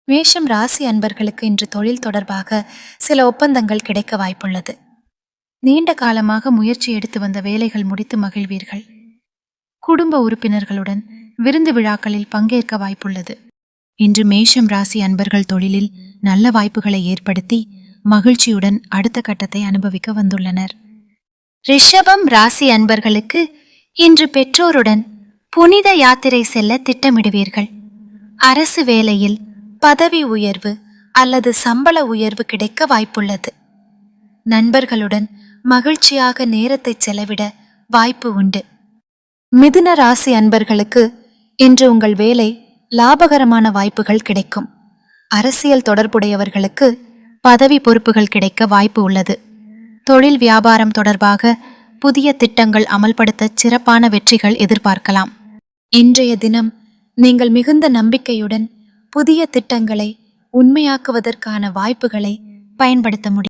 மேஷம் ராசி அன்பர்களுக்கு இன்று தொழில் தொடர்பாக சில ஒப்பந்தங்கள் கிடைக்க வாய்ப்புள்ளது. நீண்ட காலமாக முயற்சி எடுத்து வந்த வேலைகள் முடித்து மகிழ்வீர்கள். குடும்ப உறுப்பினர்களுடன் விருந்து விழாக்களில் பங்கேற்க வாய்ப்புள்ளது. இன்று மேஷம் ராசி அன்பர்கள் தொழிலில் நல்ல வாய்ப்புகளை ஏற்படுத்தி மகிழ்ச்சியுடன் அடுத்த கட்டத்தை அனுபவிக்க வந்துள்ளனர். ரிஷபம் ராசி அன்பர்களுக்கு இன்று பெற்றோருடன் புனித யாத்திரை செல்ல திட்டமிடுவீர்கள். அரசு வேலையில் பதவி உயர்வு அல்லது சம்பள உயர்வு கிடைக்க வாய்ப்புள்ளது. நண்பர்களுடன் மகிழ்ச்சியாக நேரத்தை செலவிட வாய்ப்பு உண்டு. மிதுன ராசி அன்பர்களுக்கு இன்று உங்கள் வேலை லாபகரமான வாய்ப்புகள் கிடைக்கும். அரசியல் தொடர்புடையவர்களுக்கு பதவி பொறுப்புகள் கிடைக்க வாய்ப்பு உள்ளது. தொழில் வியாபாரம் தொடர்பாக புதிய திட்டங்கள் அமல்படுத்த சிறப்பான வெற்றிகள் எதிர்பார்க்கலாம். இன்றைய தினம் நீங்கள் மிகுந்த நம்பிக்கையுடன் புதிய திட்டங்களை உண்மையாக்குவதற்கான வாய்ப்புகளை பயன்படுத்த முடியும்.